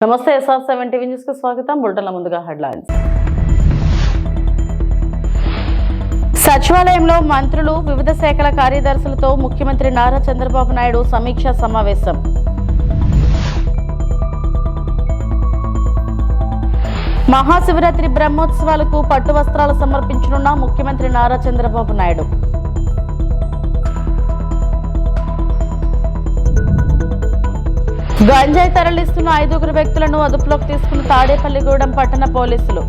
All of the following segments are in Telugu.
నమస్తే SR7 టీవీ న్యూస్ కు స్వాగతం. బులెటిన్ల ముందుగా హెడ్లైన్స్. సచివాలయంలో మంత్రులు, వివిధ శాఖల కార్యదర్శులతో ముఖ్యమంత్రి నారా చంద్రబాబు నాయుడు సమీక్షా సమావేశం. మహాశివరాత్రి బ్రహ్మోత్సవాలకు పట్టు వస్త్రాలు సమర్పించనున్న ముఖ్యమంత్రి నారా చంద్రబాబు నాయుడు. గంజాయి తరలిస్తున్న 5 వ్యక్తులను అదుపులోకి తీసుకున్న తాడేపల్లిగూడెం పట్టణ పోలీసులు.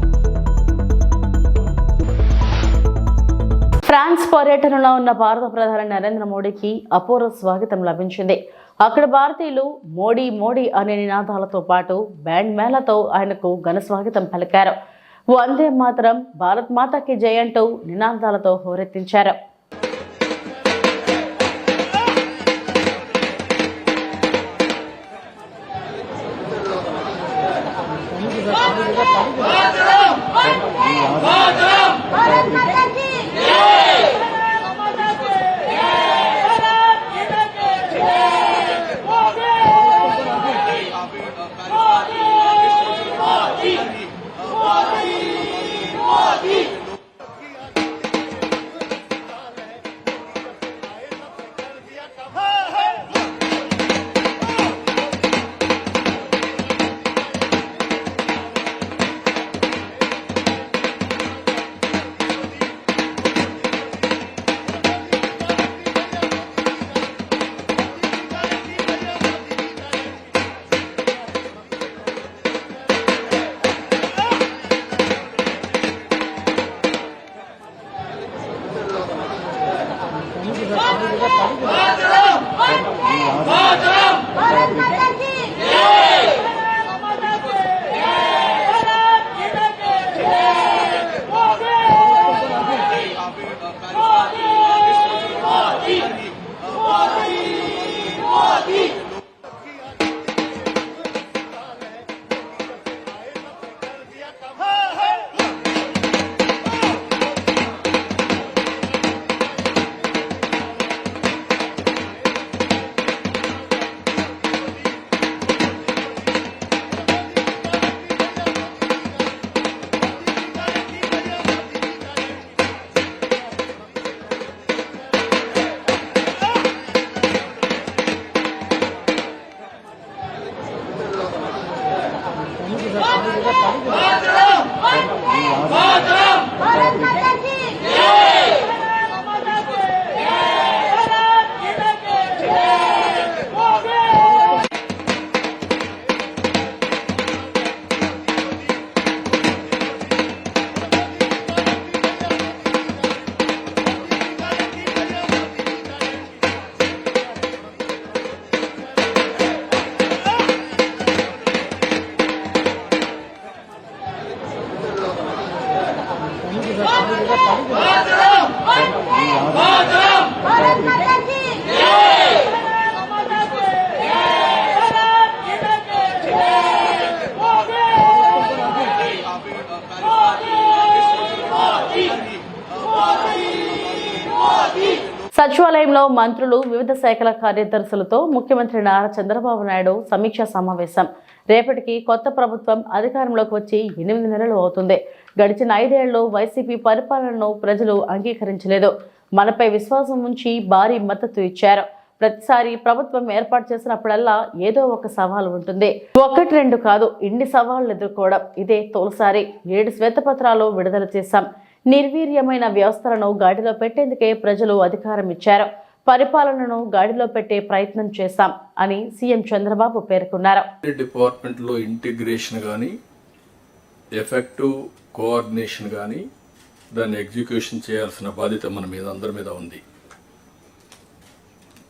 ఫ్రాన్స్ పర్యటనలో ఉన్న భారత ప్రధాని నరేంద్ర మోడీకి అపూర్వ స్వాగతం లభించింది. అక్కడ భారతీయులు మోడీ మోడీ అనే నినాదాలతో పాటు బ్యాండ్ మేళతో ఆయనకు ఘన స్వాగతం పలికారు. వందే మాతరం, భారత్ మాతాకి జై అంటూ నినాదాలతో హోరెత్తించారు. సచివాలయంలో మంత్రులు, వివిధ శాఖల కార్యదర్శులతో ముఖ్యమంత్రి నారా చంద్రబాబు నాయుడు సమీక్షా సమావేశం. రేపటికి కొత్త ప్రభుత్వం అధికారంలోకి వచ్చి 8 నెలలు అవుతుంది. గడిచిన 5 ఏళ్లలో వైసీపీ పరిపాలనను ప్రజలు అంగీకరించలేదు. మనపై విశ్వాసం ఉంచి భారీ మద్దతు ఇచ్చారు. ప్రతిసారి ప్రభుత్వం ఏర్పాటు చేసినప్పుడల్లా ఏదో ఒక సవాల్ ఉంటుంది. 1-2 కాదు, ఇన్ని సవాళ్లు ఎదుర్కోవడం ఇదే తొలిసారి. 7 శ్వేతపత్రాలు విడుదల చేశాం. నిర్వీర్యమైన వ్యవస్థలను గాడిలో పెట్టేందుకే ప్రజలు అధికారం ఇచ్చారు. పరిపాలనను గాడిలో పెట్టే ప్రయత్నం చేశాం అని సీఎం చంద్రబాబు పేర్కొన్నారు. డిపార్ట్మెంట్ లో ఇంటిగ్రేషన్ గానీ, ఎఫెక్టివ్ కోఆర్డినేషన్ గానీ, దాన్ని ఎగ్జిక్యూషన్ చేయాల్సిన బాధ్యత మన మీద అందరి మీద ఉంది.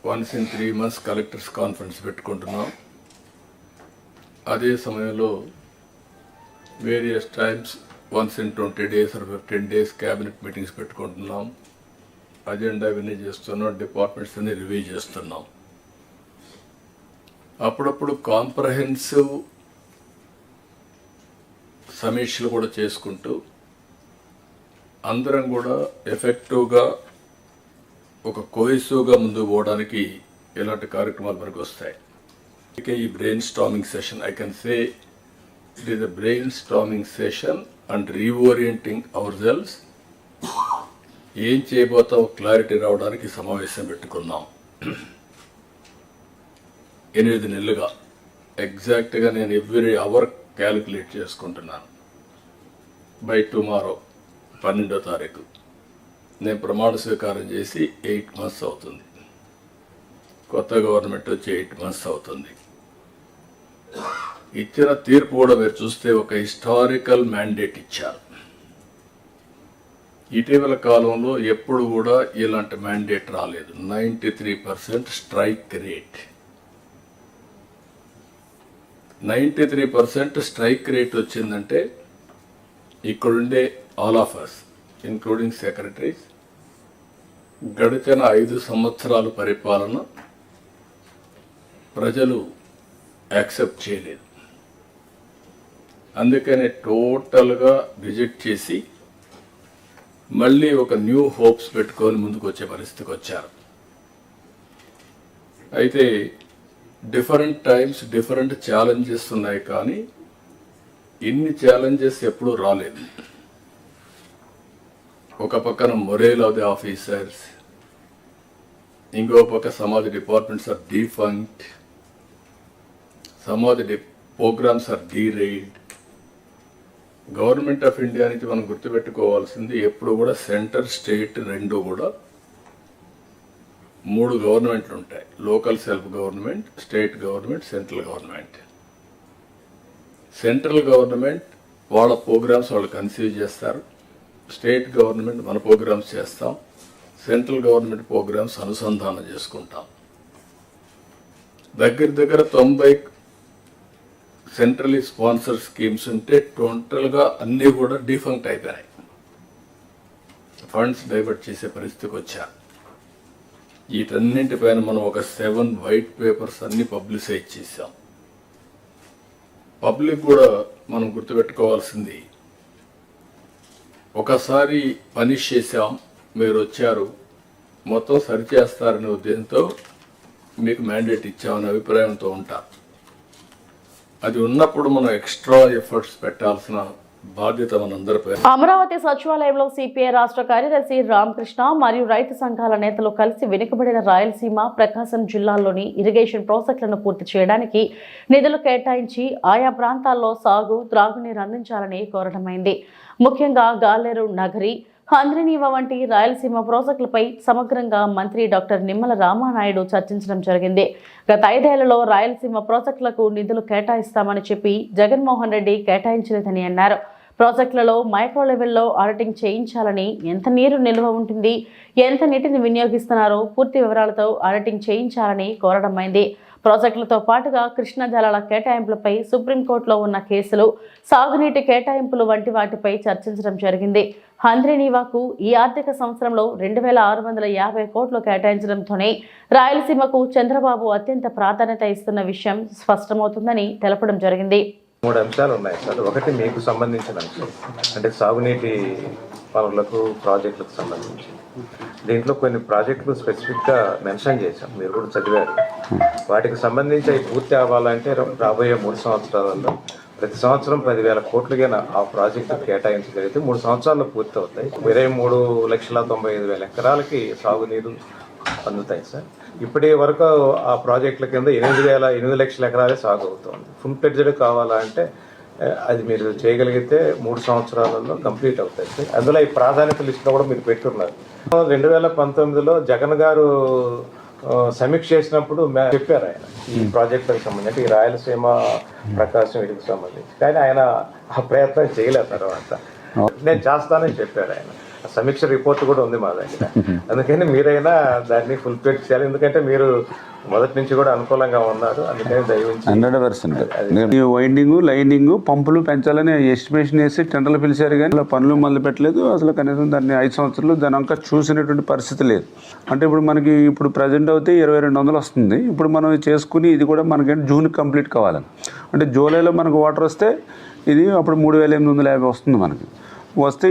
Once in 3 months collectors conference పెట్టుకుంటున్నాం. అదే సమయంలో various times once in 20 days or 15 days cabinet meetings పెట్టుకుంటున్నాం. అజెండా ఇవన్నీ చేస్తున్నాం. డిపార్ట్మెంట్స్ అన్ని రివ్యూ చేస్తున్నాం. అప్పుడప్పుడు కాంప్రహెన్సివ్ సమీక్షలు కూడా చేసుకుంటూ అందరం కూడా ఎఫెక్టివ్గా ఒక కోహెసివ్గా ముందుకు పోవడానికి ఇలాంటి కార్యక్రమాలు మనకు వస్తాయి. ఈ brain storming session I can say It is a brainstorming session and reorienting ourselves. ఏం చేయబోతాం క్లారిటీ రావడానికి సమావేశం పెట్టుకున్నాం. 8 నెలలుగా ఎగ్జాక్ట్గా నేను ఎవ్రీ అవర్ క్యాలిక్యులేట్ చేసుకుంటున్నాను. బై టుమారో 12వ తారీఖు నేను ప్రమాణ స్వీకారం చేసి 8 months అవుతుంది. కొత్త గవర్నమెంట్ వచ్చి 8 months అవుతుంది. ఇచ్చిన తీర్పు కూడా మీరు చూస్తే ఒక హిస్టారికల్ మ్యాండేట్ ఇచ్చారు. ఇటీవల కాలంలో ఎప్పుడు కూడా ఇలాంటి మ్యాండేట్ రాలేదు. 93% స్ట్రైక్ రేట్. 93% స్ట్రైక్ రేట్ వచ్చిందంటే ఇక్కడుండే all of us including secretaries గడిచిన 5 సంవత్సరాల పరిపాలన ప్రజలు యాక్సెప్ట్ చేయలేదు. అందుకనే టోటల్గా రిజెక్ట్ చేసి మళ్ళీ ఒక న్యూ హోప్స్ పెట్టుకొని ముందుకు వచ్చే పరిస్థితికి వచ్చారు. అయితే డిఫరెంట్ టైమ్స్ డిఫరెంట్ ఛాలెంజెస్ ఉన్నాయి, కానీ ఇన్ని ఛాలెంజెస్ ఎప్పుడూ రాలేదు. ఒక పక్కన మొరేల్ ఆఫ్ ది ఆఫీసర్స్, ఇంకో పక్క some of the departments are defunct, some of the programmes are derailed. Government of India నుంచి మనం గుర్తుపెట్టుకోవాల్సింది ఎప్పుడు కూడా సెంటర్ స్టేట్ రెండు కూడా 3 గవర్నమెంట్లు ఉంటాయి. Local self government, state government, central government. Central government వాళ్ళ ప్రోగ్రామ్స్ వాళ్ళు కన్సీవ్ చేస్తారు, స్టేట్ గవర్నమెంట్ మన ప్రోగ్రామ్స్ చేస్తాం, సెంట్రల్ గవర్నమెంట్ ప్రోగ్రామ్స్ అనుసంధానం చేసుకుంటాం. దగ్గర 90 సెంట్రలీ స్పాన్సర్ స్కీమ్స్ ఉంటే టోటల్గా అన్నీ కూడా డిఫంక్ట్ అయిపోయినాయి. ఫండ్స్ డైవర్ట్ చేసే పరిస్థితికి వచ్చారు. వీటన్నింటిపైన మనం ఒక 7 వైట్ పేపర్స్ అన్ని పబ్లిసైజ్ చేశాం. పబ్లిక్ కూడా మనం గుర్తుపెట్టుకోవాల్సింది, ఒకసారి పనిష్ చేశాం, మీరు వచ్చారు, మొత్తం సరిచేస్తారనే ఉద్దేశంతో మీకు మ్యాండేట్ ఇచ్చామనే అభిప్రాయంతో ఉంటారు. అది ఉన్నప్పుడు మనం ఎక్స్ట్రా ఎఫర్ట్స్ పెట్టాల్సిన బాధ్యత మనందరిపై. అమరావతి సచివాలయంలో సిపిఐ రాష్ట్ర కార్యదర్శి రామకృష్ణ మరియు రైతు సంఘాల నేతలు కలిసి వెనుకబడిన రాయలసీమ, ప్రకాశం జిల్లాల్లోని ఇరిగేషన్ ప్రాజెక్టులను పూర్తి చేయడానికి నిధులు కేటాయించి ఆయా ప్రాంతాల్లో సాగు, త్రాగునీరు అందించాలని కోరడమైంది. ముఖ్యంగా గాలేరు నగరి, హంద్రినీవ వంటి రాయలసీమ ప్రాజెక్టులపై సమగ్రంగా మంత్రి డాక్టర్ నిమ్మల రామానాయుడు చర్చించడం జరిగింది. గత 5 ఏళ్లలో రాయలసీమ ప్రాజెక్టులకు నిధులు కేటాయిస్తామని చెప్పి జగన్మోహన్ రెడ్డి కేటాయించలేదని అన్నారు. ప్రాజెక్టులలో మైక్రో లెవెల్లో ఆడిటింగ్ చేయించాలని, ఎంత నీరు నిల్వ ఉంటుంది, ఎంత నీటిని వినియోగిస్తున్నారో పూర్తి వివరాలతో ఆడిటింగ్ చేయించాలని కోరడమైంది. ప్రాజెక్టులతో పాటుగా కృష్ణా జలాల కేటాయింపులపై సుప్రీంకోర్టులో ఉన్న కేసులు, సాగునీటి కేటాయింపులు వంటి వాటిపై చర్చించడం జరిగింది. హంద్రినీవాకు ఈ ఆర్థిక సంవత్సరంలో 2650 కోట్లు కేటాయించడంతోనే రాయలసీమకు చంద్రబాబు అత్యంత ప్రాధాన్యత ఇస్తున్న విషయం స్పష్టమవుతుందని తెలపడం జరిగింది. 3 అంశాలు ఉన్నాయి సార్. ఒకటి మీకు సంబంధించిన అంశం, అంటే సాగునీటి పనులకు, ప్రాజెక్టులకు సంబంధించి. దీంట్లో కొన్ని ప్రాజెక్టులు స్పెసిఫిక్గా మెన్షన్ చేశాం, మీరు కూడా చదివారు. వాటికి సంబంధించి అవి పూర్తి అవ్వాలంటే రాబోయే 3 సంవత్సరాలలో ప్రతి సంవత్సరం 10,000 కోట్లుగా ఆ ప్రాజెక్టు కేటాయించగలిగితే 3 సంవత్సరాల్లో పూర్తి అవుతాయి. 23,95,000 ఎకరాలకి సాగునీరు అందుతాయి సార్. ఇప్పటి వరకు ఆ ప్రాజెక్టుల కింద 8 లక్షల ఎకరాలే సాగు అవుతుంది. ఫుల్ ఫ్లెడ్జ్డ్ కావాలంటే అది మీరు చేయగలిగితే 3 సంవత్సరాలలో కంప్లీట్ అవుతాయి సార్. అందులో ఈ ప్రాధాన్యత లిస్టులో కూడా మీరు పెట్టున్నారు. 2019లో జగన్ గారు సమీక్ష చేసినప్పుడు చెప్పారు ఆయన ఈ ప్రాజెక్టులకు సంబంధించి, ఈ రాయలసీమ, ప్రకాశం వీటికి సంబంధించి. కానీ ఆయన ఆ ప్రయత్నం చేయలేదు. తర్వాత నేను చేస్తానని చెప్పారు ఆయన. సమీక్ష రిపోర్ట్ కూడా ఉంది మా దగ్గర. అందుకని మీరైనా దాన్ని ఫుల్ ఫిల్ చేయాలి. ఎందుకంటే మీరు మొదటి నుంచి కూడా అనుకూలంగా ఉన్నారు. అందుకని దయవించి 100% వైండింగ్, లైనింగ్, పంపులు పెంచాలని ఎస్టిమేషన్ వేసి టెండర్లు పిలిచారు, కానీ పనులు మొదలు పెట్టలేదు. అసలు కనీసం దాన్ని 5 సంవత్సరాలు దాని అంకా చూసినటువంటి పరిస్థితి లేదు. అంటే ఇప్పుడు మనకి ప్రజెంట్ అయితే 2200 వస్తుంది. ఇప్పుడు మనం చేసుకుని ఇది కూడా మనకి జూన్కి కంప్లీట్ కావాలి. అంటే జూలైలో మనకు వాటర్ వస్తే ఇది అప్పుడు 3850 వస్తుంది. మనకి వస్తే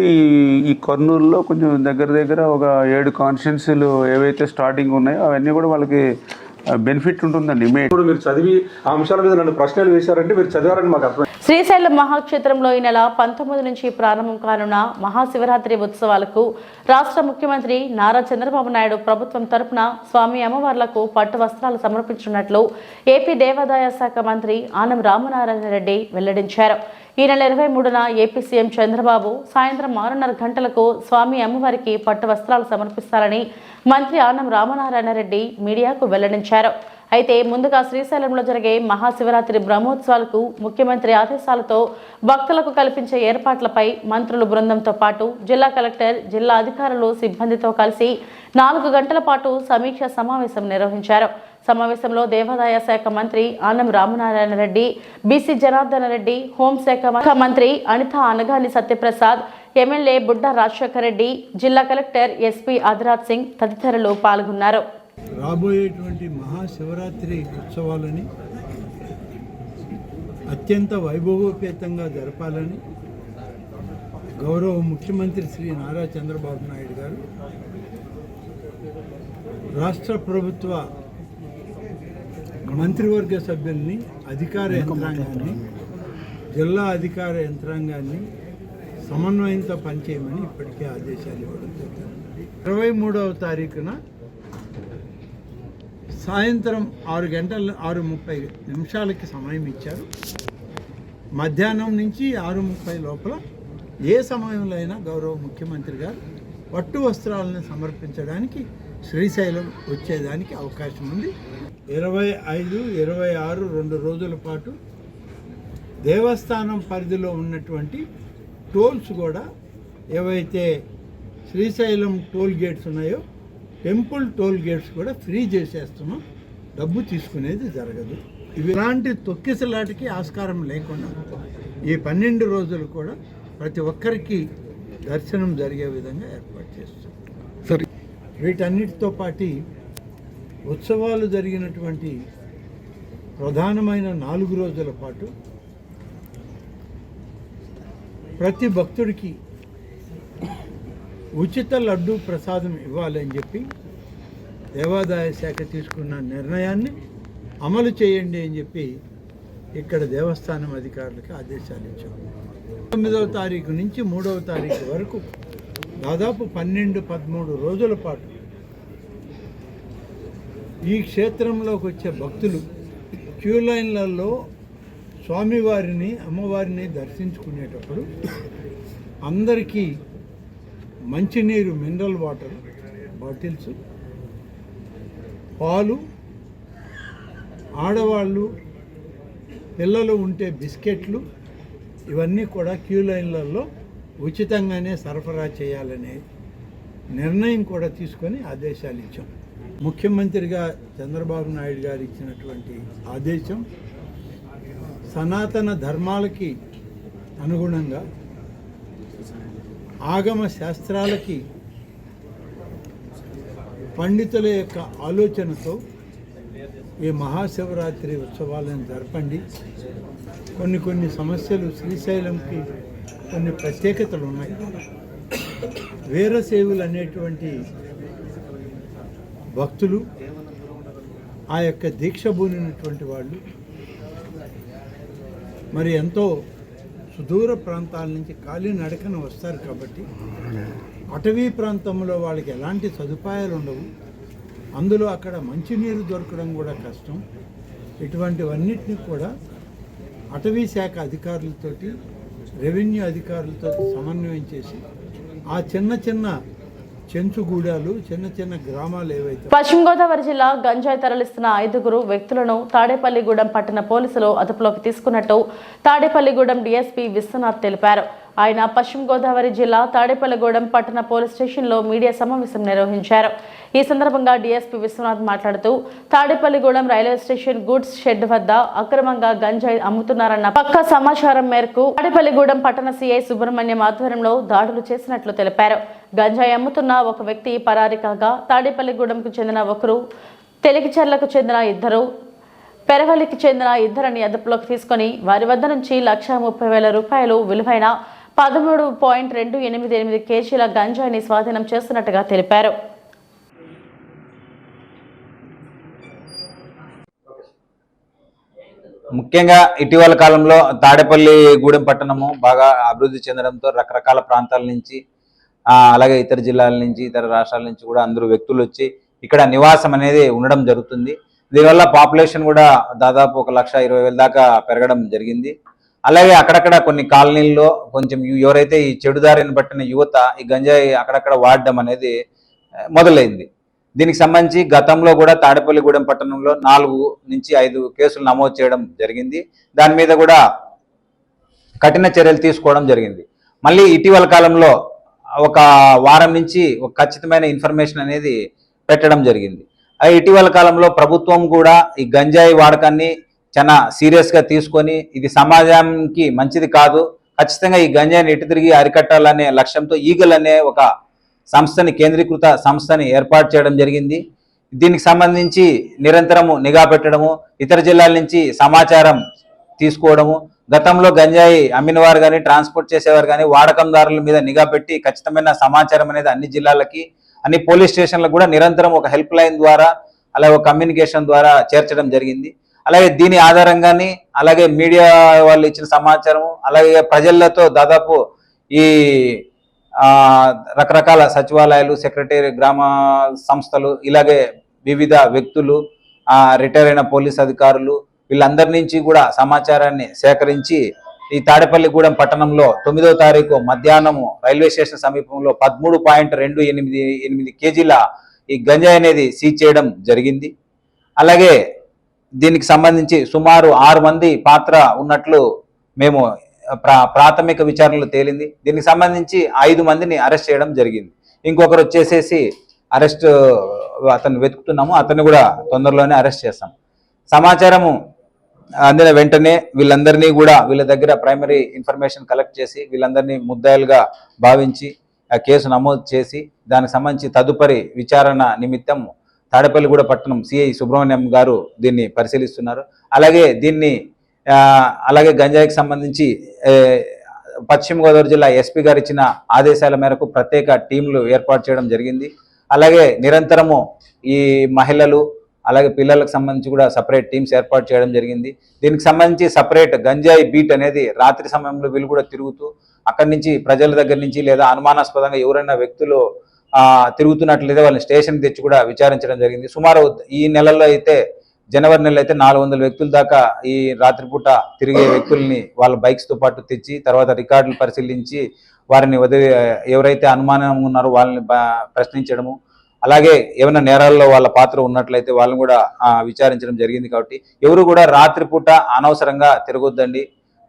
ఈ కర్నూలులో కొంచెం దగ్గర ఒక 7 కాన్స్టిట్యున్సీలు ఏవైతే స్టార్టింగ్ ఉన్నాయో అవన్నీ కూడా వాళ్ళకి బెనిఫిట్ ఉంటుందండి. ఇప్పుడు మీరు చదివి ఆ అంశాల మీద నన్ను ప్రశ్నలు వేశారంటే మీరు చదివారని మాకు అర్థం. శ్రీశైలం మహాక్షేత్రంలో ఈ నెల 19 నుంచి ప్రారంభం కానున్న మహాశివరాత్రి ఉత్సవాలకు రాష్ట్ర ముఖ్యమంత్రి నారా చంద్రబాబు నాయుడు ప్రభుత్వం తరపున స్వామి అమ్మవార్లకు పట్టు వస్త్రాలు సమర్పించినట్లు ఏపీ దేవాదాయ శాఖ మంత్రి ఆనం రామనారాయణ రెడ్డి వెల్లడించారు. ఈ నెల 23న ఏపీ సీఎం చంద్రబాబు సాయంత్రం 6:30 గంటలకు స్వామి అమ్మవారికి పట్టు వస్త్రాలు సమర్పిస్తారని మంత్రి ఆనం రామనారాయణ రెడ్డి మీడియాకు వెల్లడించారు. అయితే ముందుగా శ్రీశైలంలో జరిగే మహాశివరాత్రి బ్రహ్మోత్సవాలకు ముఖ్యమంత్రి ఆదేశాలతో భక్తులకు కల్పించే ఏర్పాట్లపై మంత్రుల బృందంతో పాటు జిల్లా కలెక్టర్, జిల్లా అధికారులు, సిబ్బందితో కలిసి 4 గంటల పాటు సమీక్ష సమావేశం నిర్వహించారు. సమావేశంలో దేవాదాయ శాఖ మంత్రి ఆనం రామనారాయణ రెడ్డి, బీసీ జనార్దన రెడ్డి, హోంశాఖ మంత్రి అనితా అనగాని సత్యప్రసాద్, ఎమ్మెల్యే బుడ్డా రాజశేఖర రెడ్డి, జిల్లా కలెక్టర్ ఎస్పీ ఆదిరాజ్ సింగ్ తదితరులు పాల్గొన్నారు. రాబోయేటువంటి మహాశివరాత్రి ఉత్సవాలని అత్యంత వైభవోపేతంగా జరపాలని గౌరవ ముఖ్యమంత్రి శ్రీ నారా చంద్రబాబు నాయుడు గారు రాష్ట్ర ప్రభుత్వ మంత్రివర్గ సభ్యుల్ని, అధికార యంత్రాంగాన్ని, జిల్లా అధికార యంత్రాంగాన్ని సమన్వయంతో పనిచేయమని ఇప్పటికే ఆదేశాలు ఇవ్వడం జరిగింది. 23వ తారీఖున సాయంత్రం 6:30 సమయం ఇచ్చారు. మధ్యాహ్నం నుంచి 6:30 లోపల ఏ సమయంలో అయినా గౌరవ ముఖ్యమంత్రి గారు పట్టు వస్త్రాలను సమర్పించడానికి శ్రీశైలం వచ్చేదానికి అవకాశం ఉంది. 25, 26 2 రోజుల పాటు దేవస్థానం పరిధిలో ఉన్నటువంటి టోల్స్ కూడా ఏవైతే శ్రీశైలం టోల్ గేట్స్ ఉన్నాయో టెంపుల్ టోల్ గేట్స్ కూడా ఫ్రీ చేసేస్తున్నాం. డబ్బు తీసుకునేది జరగదు. ఇలాంటి తొక్కిసలాటికి ఆస్కారం లేకుండా ఈ 12 రోజులు కూడా ప్రతి ఒక్కరికి దర్శనం జరిగే విధంగా ఏర్పాటు చేస్తాం. సరే, వీటన్నిటితో పాటు ఉత్సవాలు జరిగినటువంటి ప్రధానమైన 4 రోజుల పాటు ప్రతి భక్తుడికి ఉచిత లడ్డూ ప్రసాదం ఇవ్వాలని చెప్పి దేవాదాయ శాఖ తీసుకున్న నిర్ణయాన్ని అమలు చేయండి అని చెప్పి ఇక్కడ దేవస్థానం అధికారులకి ఆదేశాలు ఇచ్చాము. 9వ తారీఖు నుంచి 3వ తారీఖు వరకు దాదాపు 12-13 రోజుల పాటు ఈ క్షేత్రంలోకి వచ్చే భక్తులు క్యూ లైన్లలో స్వామివారిని, అమ్మవారిని దర్శించుకునేటప్పుడు అందరికీ మంచినీరు, మినరల్ వాటర్ బాటిల్స్, పాలు, ఆడవాళ్ళు, పిల్లలు ఉంటే బిస్కెట్లు, ఇవన్నీ కూడా క్యూ లైన్లలో ఉచితంగానే సరఫరా చేయాలనే నిర్ణయం కూడా తీసుకొని ఆదేశాలు ఇచ్చాం. ముఖ్యమంత్రిగా చంద్రబాబు నాయుడు గారు ఇచ్చినటువంటి ఆదేశం సనాతన ధర్మాలకి అనుగుణంగా, ఆగమ శాస్త్రాలకి పండితుల యొక్క ఆలోచనతో ఈ మహాశివరాత్రి ఉత్సవాలను జరపండి. కొన్ని సమస్యలు, శ్రీశైలంకి కొన్ని ప్రత్యేకతలు ఉన్నాయి. వీరశైవులు అనేటువంటి భక్తులు, ఆ యొక్క దీక్ష బూనినటువంటి వాళ్ళు మరి ఎంతో సుదూర ప్రాంతాల నుంచి కాలినడకన వస్తారు కాబట్టి అటవీ ప్రాంతంలో వాళ్ళకి ఎలాంటి సదుపాయాలు ఉండవు. అందులో అక్కడ మంచినీరు దొరకడం కూడా కష్టం. ఇటువంటివన్నిటిని కూడా అటవీ శాఖ అధికారులతోటి, రెవెన్యూ అధికారులతో సమన్వయం చేసి ఆ చిన్న చెంచుగూడాలు, చిన్న గ్రామాలు ఏవైతే. పశ్చిమ గోదావరి జిల్లా గంజాయి తరలిస్తున్న 5 వ్యక్తులను తాడేపల్లిగూడెం పట్టణ పోలీసులు అదుపులోకి తీసుకున్నట్టు తాడేపల్లిగూడెం డీఎస్పీ విశ్వనాథ్ తెలిపారు. ఆయన పశ్చిమ గోదావరి జిల్లా తాడేపల్లిగూడెం పట్టణ పోలీస్ స్టేషన్లో మీడియా సమావేశం నిర్వహించారు. ఈ సందర్భంగా డీఎస్పీ విశ్వనాథ్ మాట్లాడుతూ Tadepalligudem railway station goods shed వద్ద అక్రమంగా గంజాయి అమ్ముతున్నారన్న పక్కా సమాచారం మేరకు తాడేపల్లిగూడెం పట్టణ సీఐ సుబ్రహ్మణ్యం ఆధ్వర్యంలో దాడులు చేసినట్లు తెలిపారు. గంజాయి అమ్ముతున్న ఒక వ్యక్తి పరారీ కాగా తాడేపల్లిగూడెంకు చెందిన ఒకరు, తెలిగిచెర్లకు చెందిన 2, పెరవల్లికి చెందిన 2 అదుపులోకి తీసుకుని వారి వద్ద నుంచి ₹1,30,000 విలువైన 13.288 కేజీల గంజాయిని స్వాధీనం చేస్తున్నట్టుగా తెలిపారు. ముఖ్యంగా ఇటీవల కాలంలో తాడేపల్లి గూడెం పట్టణము బాగా అభివృద్ధి చెందడంతో రకరకాల ప్రాంతాల నుంచి అలాగే ఇతర జిల్లాల నుంచి ఇతర రాష్ట్రాల నుంచి కూడా అందరూ వ్యక్తులు వచ్చి ఇక్కడ నివాసం అనేది ఉండడం జరుగుతుంది. దీనివల్ల పాపులేషన్ కూడా దాదాపు 1,20,000 దాకా పెరగడం జరిగింది. అలాగే అక్కడక్కడ కొన్ని కాలనీల్లో కొంచెం ఎవరైతే ఈ చెడుదారిని పట్టిన యువత ఈ గంజాయి అక్కడక్కడ వాడడం అనేది మొదలైంది. దీనికి సంబంధించి గతంలో కూడా తాడేపల్లిగూడెం పట్టణంలో 4 నుంచి 5 కేసులు నమోదు చేయడం జరిగింది. దాని మీద కూడా కఠిన చర్యలు తీసుకోవడం జరిగింది. మళ్ళీ ఇటీవల కాలంలో ఒక వారం నుంచి ఒక ఖచ్చితమైన ఇన్ఫర్మేషన్ అనేది పెట్టడం జరిగింది. ఇటీవల కాలంలో ప్రభుత్వం కూడా ఈ గంజాయి వాడకాన్ని చాలా సీరియస్గా తీసుకొని ఇది సమాజానికి మంచిది కాదు, ఖచ్చితంగా ఈ గంజాయిని ఎటు తిరిగి అరికట్టాలనే లక్ష్యంతో ఈగల్ అనే ఒక సంస్థని కేంద్రీకృత సంస్థని ఏర్పాటు చేయడం జరిగింది. దీనికి సంబంధించి నిరంతరము నిఘా పెట్టడము, ఇతర జిల్లాల నుంచి సమాచారం తీసుకోవడము, గతంలో గంజాయి అమ్మిన వారు కానీ ట్రాన్స్పోర్ట్ చేసేవారు కానీ వాడకందారుల మీద నిఘా పెట్టి ఖచ్చితమైన సమాచారం అనేది అన్ని జిల్లాలకి అన్ని పోలీస్ స్టేషన్లకు కూడా నిరంతరం ఒక హెల్ప్ లైన్ ద్వారా అలాగే ఒక కమ్యూనికేషన్ ద్వారా చేర్చడం జరిగింది. అలాగే దీని ఆధారంగానే అలాగే మీడియా వాళ్ళు ఇచ్చిన సమాచారము అలాగే ప్రజలతో దాదాపు ఈ రకరకాల సచివాలయాలు, సెక్రటరీ, గ్రామ సంస్థలు, ఇలాగే వివిధ వ్యక్తులు, రిటైర్ అయిన పోలీస్ అధికారులు వీళ్ళందరి నుంచి కూడా సమాచారాన్ని సేకరించి ఈ తాడేపల్లిగూడెం పట్టణంలో 9వ తారీఖు మధ్యాహ్నము రైల్వే స్టేషన్ సమీపంలో 13.28 కేజీల ఈ గంజాయి అనేది సీజ్ చేయడం జరిగింది. అలాగే దీనికి సంబంధించి సుమారు 6 మంది పాత్ర ఉన్నట్లు మేము ప్రాథమిక విచారణలో తేలింది. దీనికి సంబంధించి 5 మందిని అరెస్ట్ చేయడం జరిగింది. ఇంకొకరు వచ్చేసేసి అరెస్ట్ అతను వెతుకుతున్నాము, అతన్ని కూడా తొందరలోనే అరెస్ట్ చేస్తాం. సమాచారము అందిన వెంటనే వీళ్ళందరినీ కూడా వీళ్ళ దగ్గర ప్రైమరీ ఇన్ఫర్మేషన్ కలెక్ట్ చేసి వీళ్ళందరినీ ముద్దాయిలుగా భావించి ఆ కేసు నమోదు చేసి దానికి సంబంధించి తదుపరి విచారణ నిమిత్తం తాడేపల్లిగూడెం పట్టణం సిఐ సుబ్రహ్మణ్యం గారు దీన్ని పరిశీలిస్తున్నారు. అలాగే గంజాయికి సంబంధించి పశ్చిమ గోదావరి జిల్లా ఎస్పీ గారు ఇచ్చిన ఆదేశాల మేరకు ప్రత్యేక టీంలు ఏర్పాటు చేయడం జరిగింది. అలాగే నిరంతరము ఈ మహిళలు అలాగే పిల్లలకు సంబంధించి కూడా సపరేట్ టీమ్స్ ఏర్పాటు చేయడం జరిగింది. దీనికి సంబంధించి సపరేట్ గంజాయి బీట్ అనేది రాత్రి సమయంలో వీళ్ళు కూడా తిరుగుతూ అక్కడి నుంచి ప్రజల దగ్గర నుంచి లేదా అనుమానాస్పదంగా ఎవరైనా వ్యక్తులు తిరుగుతున్నట్లయితే వాళ్ళని స్టేషన్ తెచ్చి కూడా విచారించడం జరిగింది. సుమారు ఈ నెలలో అయితే జనవరి నెలలో అయితే 400 వ్యక్తుల దాకా ఈ రాత్రిపూట తిరిగే వ్యక్తుల్ని వాళ్ళ బైక్స్తో పాటు తెచ్చి తర్వాత రికార్డులు పరిశీలించి వారిని ఎవరైతే అనుమానం ఉన్నారో వాళ్ళని ప్రశ్నించడము, అలాగే ఏమైనా నేరాల్లో వాళ్ళ పాత్ర ఉన్నట్లయితే వాళ్ళని కూడా విచారించడం జరిగింది. కాబట్టి ఎవరు కూడా రాత్రిపూట అనవసరంగా తిరగొద్దండి.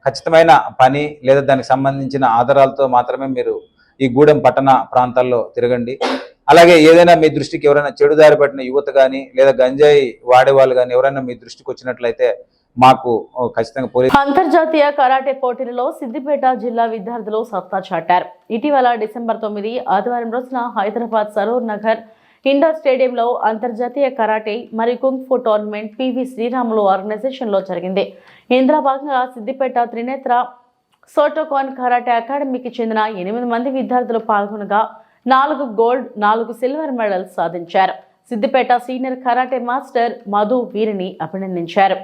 ఖచ్చితమైన పని లేదా దానికి సంబంధించిన ఆధారాలతో మాత్రమే మీరు ఈ గూడెం పట్టణ ప్రాంతాల్లో తిరగండి. అలాగే ఏదైనా మీ దృష్టికి ఎవరైనా చెడుదారి పట్టిన యువత కానీ లేదా గంజాయి వాడేవాళ్ళు కానీ ఎవరైనా మీ దృష్టికి వచ్చినట్లయితే మాకు ఖచ్చితంగా పోలీసు. అంతర్జాతీయ కరాటే పోటీలలో సిద్దిపేట జిల్లా విద్యార్థులు సత్తా చాటారు. ఇటీవల డిసెంబర్ 9 ఆదివారం రోజున హైదరాబాద్ సరూర్ నగర్ ఇండోర్ స్టేడియంలో అంతర్జాతీయ కరాటే మరియు కుంగ్ ఫు టోర్నమెంట్ పివి శ్రీరాములు ఆర్గనైజేషన్లో జరిగింది. ఇందులో భాగంగా సిద్దిపేట త్రినేత్ర సోటోకాన్ కరాటే అకాడమీకి చెందిన 8 మంది విద్యార్థులు పాల్గొనగా 4 గోల్డ్ 4 సిల్వర్ మెడల్స్ సాధించారు. Siddipet senior karate master Madhu వీరిని అభినందించారు.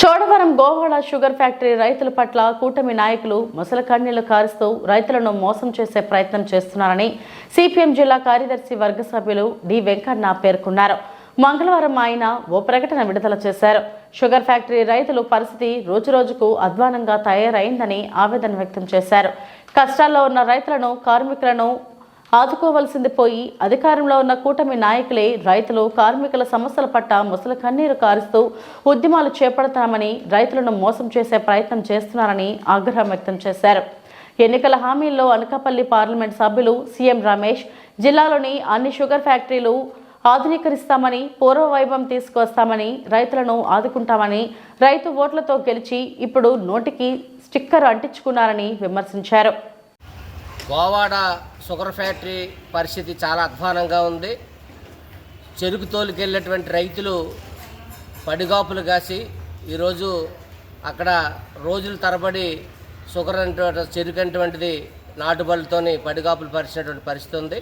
చోడవరం గోవాడ షుగర్ ఫ్యాక్టరీ రైతుల పట్ల కూటమి నాయకులు ముసల కన్నీళ్లు కారుస్తూ రైతులను మోసం చేసే ప్రయత్నం చేస్తున్నారని సిపిఎం జిల్లా కార్యదర్శి వర్గ సభ్యులు డి వెంకన్న పేర్కొన్నారు. మంగళవారం ఆయన ఓ ప్రకటన విడుదల చేశారు. షుగర్ ఫ్యాక్టరీ రైతుల పరిస్థితి రోజురోజుకు అధ్వానంగా తయారైందని ఆవేదన వ్యక్తం చేశారు. కష్టాల్లో ఉన్న రైతులను, కార్మికులను ఆదుకోవలసింది పోయి అధికారంలో ఉన్న కూటమి నాయకులే రైతులు, కార్మికుల సమస్యల పట్ల ముసలి కన్నీరు కారుస్తూ ఉద్యమాలు చేపడతామని రైతులను మోసం చేసే ప్రయత్నం చేస్తున్నారని ఆగ్రహం వ్యక్తం చేశారు. ఎన్నికల హామీల్లో అనకాపల్లి పార్లమెంట్ సభ్యులు సీఎం రమేష్ జిల్లాలోని అన్ని షుగర్ ఫ్యాక్టరీలు ఆధునీకరిస్తామని, పూర్వ వైభవం తీసుకొస్తామని, రైతులను ఆదుకుంటామని, రైతు ఓట్లతో గెలిచి ఇప్పుడు నోటికి స్టిక్కర్ అంటించుకున్నారని విమర్శించారు. గోవాడ షుగర్ ఫ్యాక్టరీ పరిస్థితి చాలా అధ్వానంగా ఉంది. చెరుకు తోలుకెళ్ళేటువంటి రైతులు పడిగాపులు కాసి ఈరోజు అక్కడ రోజుల తరబడి షుగర్ అంటే చెరుకు అటువంటిది నాటుబళ్ళతోని పడిగాపులు పరిచినటువంటి పరిస్థితి ఉంది.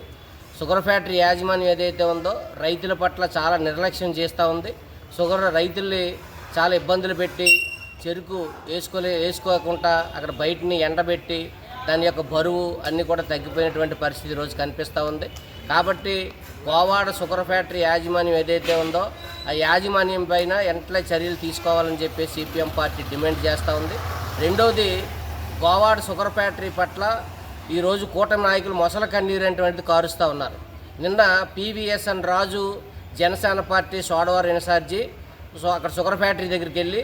షుగర్ ఫ్యాక్టరీ యాజమాన్యం ఏదైతే ఉందో రైతుల పట్ల చాలా నిర్లక్ష్యం చేస్తూ ఉంది. షుగర్ రైతుల్ని చాలా ఇబ్బందులు పెట్టి చెరుకు వేసుకోకుండా అక్కడ బయటని ఎండబెట్టి దాని యొక్క బరువు అన్నీ కూడా తగ్గిపోయినటువంటి పరిస్థితి ఈరోజు కనిపిస్తూ ఉంది. కాబట్టి గోవాడ షుగర్ ఫ్యాక్టరీ యాజమాన్యం ఏదైతే ఉందో ఆ యాజమాన్యం పైన వెంటనే చర్యలు తీసుకోవాలని చెప్పి సిపిఎం పార్టీ డిమాండ్ చేస్తూ ఉంది. రెండవది, గోవాడ షుగర్ ఫ్యాక్టరీ పట్ల ఈరోజు కూటమి నాయకులు మొసల కన్నీరు అనేటువంటిది కారుస్తూ ఉన్నారు. నిన్న పివిఎస్ఎన్ రాజు జనసేన పార్టీ సోడవరం ఇన్ఛార్జి అక్కడ షుగర్ ఫ్యాక్టరీ దగ్గరికి వెళ్ళి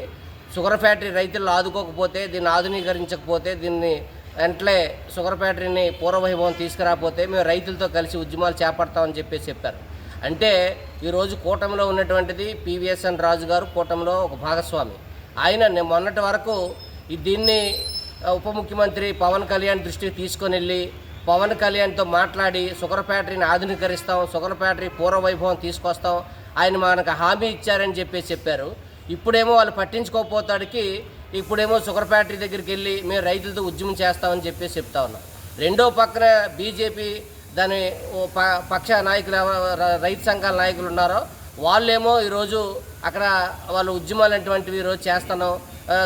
షుగర్ ఫ్యాక్టరీ రైతులను ఆదుకోకపోతే, దీన్ని ఆధునీకరించకపోతే, దీన్ని వెంటనే షుగర్ ఫ్యాక్టరీని పూర్వవైభవం తీసుకురాకపోతే మేము రైతులతో కలిసి ఉద్యమాలు చేపడతామని చెప్పారు. అంటే ఈరోజు కూటమిలో ఉన్నటువంటిది పివిఎస్ఎన్ రాజు గారు కూటమిలో ఒక భాగస్వామి. ఆయన మొన్నటి వరకు దీన్ని ఉప ముఖ్యమంత్రి పవన్ కళ్యాణ్ దృష్టికి తీసుకొని వెళ్ళి పవన్ కళ్యాణ్తో మాట్లాడి షుగర్ ఫ్యాక్టరీని ఆధునీకరిస్తాం, షుగర్ ఫ్యాక్టరీ పూర్వవైభవం తీసుకొస్తాం, ఆయన మనకు హామీ ఇచ్చారని చెప్పారు. ఇప్పుడేమో వాళ్ళు పట్టించుకోకపోతాడికి ఇప్పుడేమో షుగర్ ఫ్యాక్టరీ దగ్గరికి వెళ్ళి మేము రైతులతో ఉద్యమం చేస్తామని చెప్తా ఉన్నాం. రెండో పక్కన బీజేపీ దాని పక్ష నాయకులు, రైతు సంఘాల నాయకులు ఉన్నారో వాళ్ళేమో ఈరోజు అక్కడ వాళ్ళు ఉద్యమాలు అటువంటివి ఈరోజు చేస్తాను,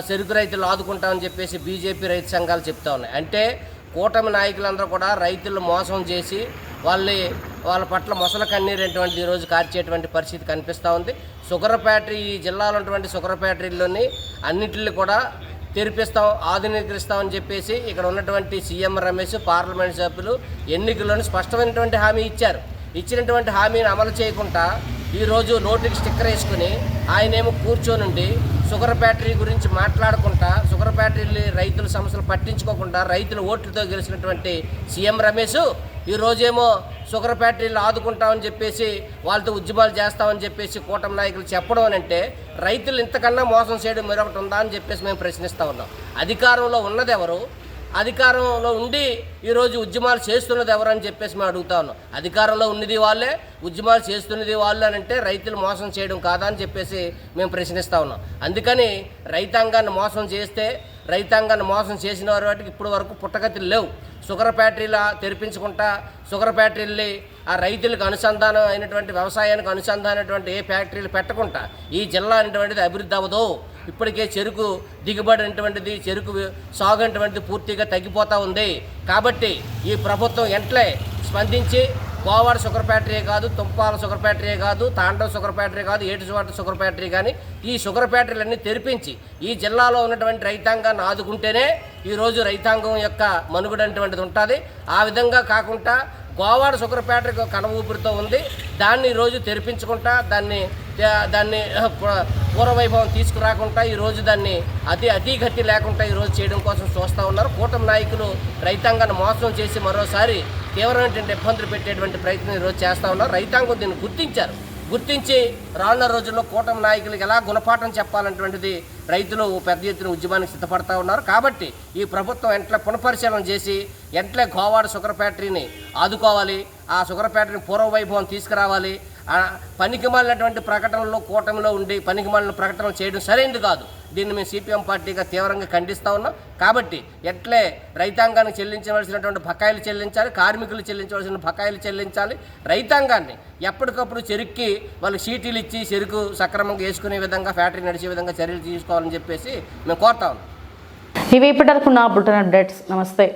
చెరుకు రైతులు ఆదుకుంటామని బీజేపీ రైతు సంఘాలు చెప్తా ఉన్నాయి. అంటే కూటమి నాయకులందరూ కూడా రైతులు మోసం చేసి వాళ్ళ పట్ల మొసల కన్నీరు అటువంటి ఈరోజు కార్చేటువంటి పరిస్థితి కనిపిస్తూ ఉంది. షుగర్ ఫ్యాక్టరీ ఈ జిల్లాలో ఉన్నటువంటి షుగర్ ఫ్యాక్టరీలోని అన్నింటిని కూడా తెరిపిస్తాం, ఆధునీకరిస్తామని ఇక్కడ ఉన్నటువంటి సీఎం రమేష్ పార్లమెంట్ సభ్యులు ఎన్నికల్లోని స్పష్టమైనటువంటి హామీ ఇచ్చారు. ఇచ్చినటువంటి హామీని అమలు చేయకుండా ఈరోజు నోటికి స్టిక్కర్ వేసుకుని ఆయనేమో కూర్చోనుండి షుగర్ ఫ్యాక్టరీ గురించి మాట్లాడకుండా, షుగర్ ఫ్యాక్టరీ రైతుల సమస్యలు పట్టించుకోకుండా రైతుల ఓట్లతో గెలిచినటువంటి సీఎం రమేష్ ఈరోజేమో షుగర్ ఫ్యాక్టరీలు ఆదుకుంటామని వాళ్ళతో ఉద్యమాలు చేస్తామని కూటమి నాయకులు చెప్పడం అంటే రైతులు ఇంతకన్నా మోసం చేయడం మరొకటి ఉందా అని మేము ప్రశ్నిస్తూ ఉన్నాం. అధికారంలో ఉన్నది ఎవరు? అధికారంలో ఉండి ఈరోజు ఉద్యమాలు చేస్తున్నది ఎవరని మేము అడుగుతా ఉన్నాం. అధికారంలో ఉన్నది వాళ్ళే, ఉద్యమాలు చేస్తున్నది వాళ్ళు అని అంటే రైతులు మోసం చేయడం కాదా అని మేము ప్రశ్నిస్తూ ఉన్నాం. అందుకని రైతాంగాన్ని మోసం చేస్తే, రైతాంగాన్ని మోసం చేసిన వాటికి ఇప్పటి వరకు పుట్టగతులు లేవు. షుగర్ ఫ్యాక్టరీల తెరిపించుకుంటా షుగర్ ఫ్యాక్టరీలు ఆ రైతులకు అనుసంధానం అయినటువంటి వ్యవసాయానికి అనుసంధానమైనటువంటి ఏ ఫ్యాక్టరీలు పెట్టకుండా ఈ జిల్లా అనేటువంటిది అభివృద్ధి అవ్వదు. ఇప్పటికే చెరుకు దిగుబడి అనేటువంటిది, చెరుకు సాగు అనేటువంటిది పూర్తిగా తగ్గిపోతూ ఉంది. కాబట్టి ఈ ప్రభుత్వం వెంటనే స్పందించి కోవాడ షుగర్ ఫ్యాక్టరీ కాదు, తుంపాల షుగర్ ఫ్యాక్టరీ కాదు, తాండవ్ షుగర్ ఫ్యాక్టరీ కాదు, ఏటువాడ షుగర్ ఫ్యాక్టరీ కానీ ఈ షుగర్ ఫ్యాక్టరీలన్నీ తెరిపించి ఈ జిల్లాలో ఉన్నటువంటి రైతాంగాన్ని ఆదుకుంటేనే ఈరోజు రైతాంగం యొక్క మనుగడ అనేటువంటిది ఉంటుంది. ఆ విధంగా కాకుండా కోవాడ షుగర్ ఫ్యాక్టరీ కన ఊపిరితో ఉంది, దాన్ని ఈరోజు తెరిపించుకుంటా దాన్ని పూర్వవైభవం తీసుకురాకుండా ఈరోజు దాన్ని అతిగతి లేకుండా ఈరోజు చేయడం కోసం చూస్తూ ఉన్నారు. కూటమి నాయకులు రైతాంగాన్ని మోసం చేసి మరోసారి తీవ్రమైనటువంటి ఇబ్బందులు పెట్టేటువంటి ప్రయత్నం ఈరోజు చేస్తూ ఉన్నారు. రైతాంగం దీన్ని గుర్తించి రానున్న రోజుల్లో కూటమి నాయకులకు ఎలా గుణపాఠం చెప్పాలనేటువంటిది రైతులు పెద్ద ఎత్తున ఉద్యమానికి సిద్ధపడతా ఉన్నారు. కాబట్టి ఈ ప్రభుత్వం వెంటనే పునఃపరిశీలన చేసి వెంటనే కోవాడ షుగర్ ఫ్యాక్టరీని ఆదుకోవాలి, ఆ షుగర్ ఫ్యాక్టరీని పూర్వవైభవం తీసుకురావాలి. పనికిమాలినటువంటి ప్రకటనలో కూటమిలో ఉండి పనికిమాలిన ప్రకటనలు చేయడం సరైనది కాదు. దీన్ని మేము సిపిఎం పార్టీగా తీవ్రంగా ఖండిస్తూ ఉన్నాం. కాబట్టి ఎట్లే రైతాంగానికి చెల్లించవలసినటువంటి బకాయిలు చెల్లించాలి, కార్మికులు చెల్లించవలసిన బకాయిలు చెల్లించాలి. రైతాంగాన్ని ఎప్పటికప్పుడు చెరుక్కి వాళ్ళకి సీటీలు ఇచ్చి చెరుకు సక్రమంగా వేసుకునే విధంగా ఫ్యాక్టరీ నడిచే విధంగా చర్యలు తీసుకోవాలని చెప్పేసి మేము కోరుతా ఉన్నాం. ఇవి ఇప్పటివరకు నా బులెటిన్ అప్డేట్స్. నమస్తే.